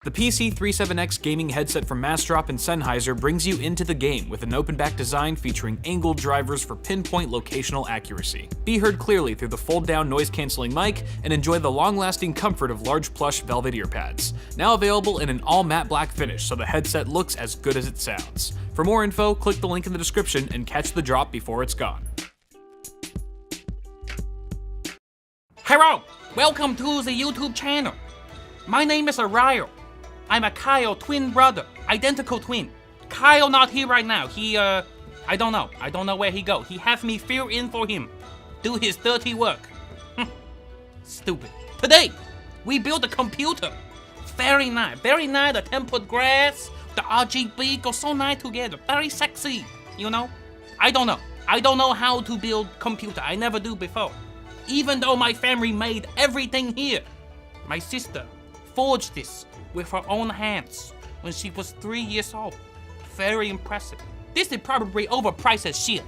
The PC37X gaming headset from Mastrop and Sennheiser brings you into the game with an open-back design featuring angled drivers for pinpoint locational accuracy. Be heard clearly through the fold-down noise-canceling mic and enjoy the long-lasting comfort of large plush velvet ear pads. Now available in an all-matte black finish, so the headset looks as good as it sounds. For more info, click the link in the description and catch the drop before it's gone. Hello! Welcome to the YouTube channel. My name is Ariel. I'm a Kyle twin brother, identical twin. Kyle not here right now. I don't know where he go. He have me fill in for him, do his dirty work. Stupid. Today, we built a computer. Very nice, the tempered grass, the RGB go so nice together. Very sexy, you know? I don't know how to build computer. I never do before. Even though my family made everything here, my sister forged this with her own hands when she was 3 years old. Very impressive. This is probably overpriced as shit.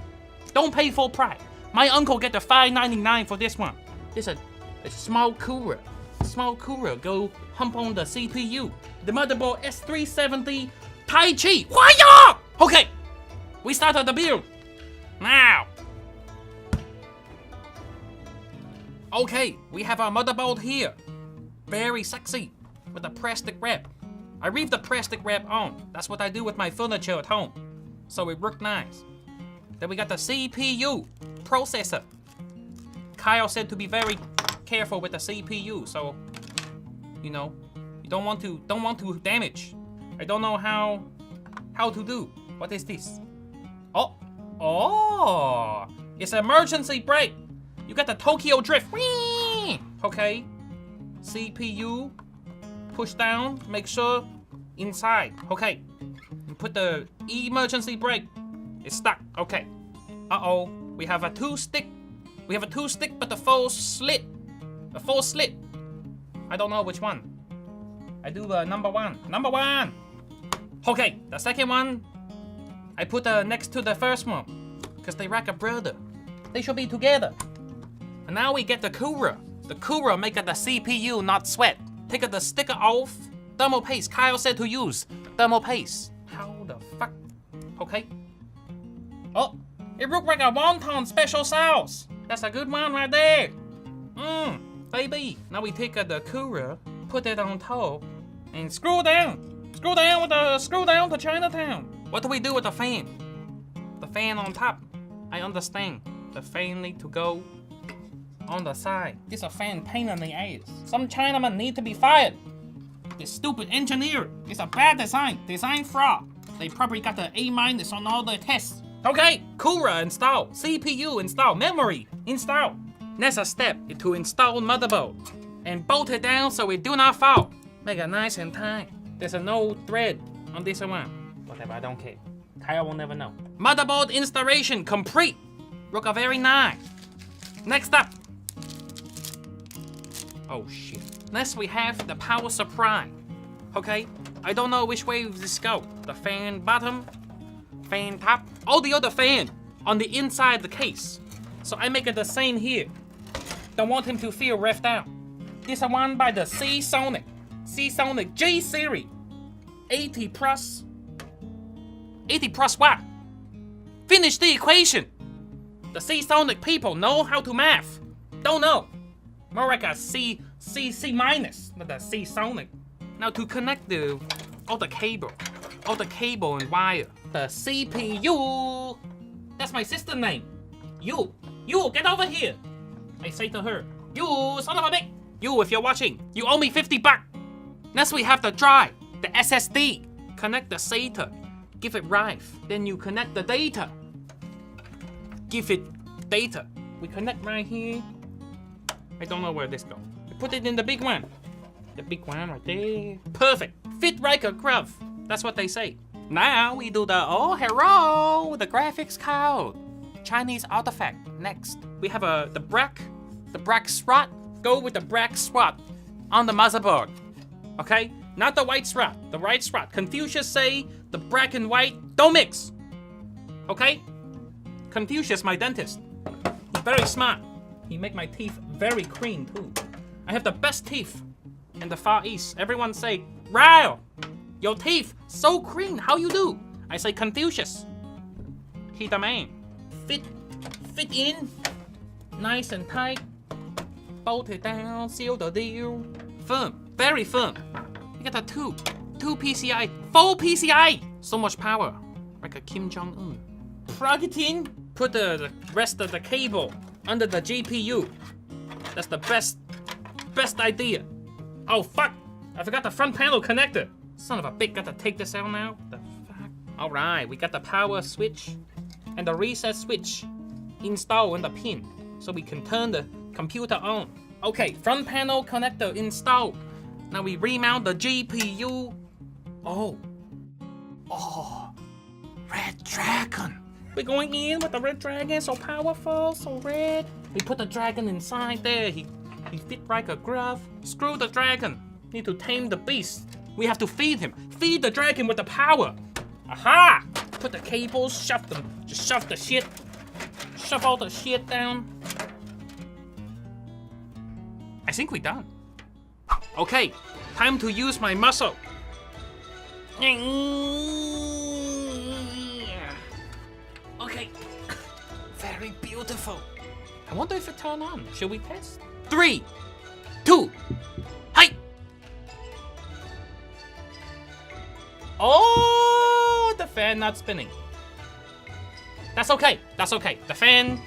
Don't pay full price. My uncle get the $5.99 for this one. This is a small cooler. Small cooler go hump on the CPU. The motherboard S370 Tai Chi. Why? Okay, we started the build. Now. Okay, we have our motherboard here. Very sexy. With the plastic wrap. I leave the plastic wrap on. That's what I do with my furniture at home. So it worked nice. Then we got the CPU processor. Kyle said to be very careful with the CPU, so you know, you don't want to damage. I don't know how to do. What is this? Oh, it's an emergency brake. You got the Tokyo drift. Whee! Okay. CPU. Push down, make sure inside. Okay. You put the emergency brake. It's stuck. Okay. Uh-oh. We have a two stick, but the full slit. The full slit. I don't know which one. I do the number one. Number one. Okay. The second one, I put next to the first one. Because they like a brother. They should be together. And now we get the cooler. The cooler make the CPU not sweat. Take the sticker off. Thermal paste. Kyle said to use thermal paste. How the fuck? Okay. Oh, it looks like a wonton special sauce. That's a good one right there. Baby. Now we take the cooler, put it on top, and screw down. Screw down to Chinatown. What do we do with the fan? The fan on top. I understand. The fan need to go on the side. This a fan pain in the ass. Some Chinaman need to be fired. This stupid engineer is a bad design. Design fraud. They probably got the A- on all the tests. Okay, cooler install, CPU install, memory install. Next step is to install motherboard and bolt it down so it do not fall. Make it nice and tight. There's no thread on this one. Whatever, I don't care. Kyle will never know. Motherboard installation complete. Look very nice. Next up. Oh shit. Next we have the power supply. Okay, I don't know which way this go. The fan bottom, fan top, all the other fan on the inside the case. So I make it the same here. Don't want him to feel left out. This is one by the Seasonic J series. 80 plus watt. Finish the equation. The Seasonic people know how to math. Don't know. More like a C minus, not the Seasonic. Now to connect all the cable and wire. The CPU. That's my sister's name. You get over here. I say to her, you son of a bitch. You, if you're watching, you owe me $50. Next we have the drive, the SSD. Connect the SATA. Give it drive. Then you connect the data. Give it data. We connect right here. I don't know where this goes. We put it in the big one. The big one right there. Perfect. Fit like a glove. That's what they say. Now we do the, oh hello, the graphics card. Chinese artifact. Next. We have the black slot. Go with the black slot on the motherboard. Okay? Not the white slot. The white slot. Confucius say the black and white don't mix. Okay? Confucius, my dentist. He's very smart. He make my teeth very clean too. I have the best teeth in the Far East. Everyone say Wow, your teeth so clean. How you do? I say Confucius. He the man. Fit in. Nice and tight. Bolt it down. Seal the deal. Firm. Very firm. You got a 2 PCI. 4 PCI. So much power. Like a Kim Jong-un. Plug it in. Put the rest of the cable under the GPU. That's the best idea. Oh fuck! I forgot the front panel connector. Son of a bitch, got to take this out now. The fuck? All right, we got the power switch and the reset switch installed in the pin, so we can turn the computer on. Okay, front panel connector installed. Now we remount the GPU. Oh, Red Dragon. We're going in with the Red Dragon, so powerful, so red. We put the dragon inside there. He fit like a glove. Screw the dragon. Need to tame the beast. We have to feed him. Feed the dragon with the power. Aha! Put the cables, shove them. Just shove the shit. Shove all the shit down. I think we're done. Okay, time to use my muscle. Okay, very beautiful. I wonder if it turned on. Should we test? 3, 2, hi! Oh, the fan not spinning. That's okay. That's okay. The fan,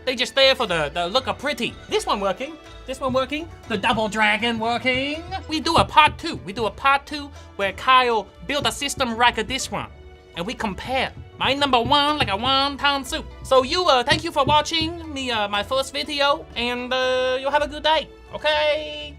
they just there for the look of pretty. This one working. This one working. The double dragon working. We do a part 2. We do a part 2 where Kyle built a system like this one, and we compare. My number 1 like a wonton soup. So thank you for watching me my first video, and you have a good day. Okay.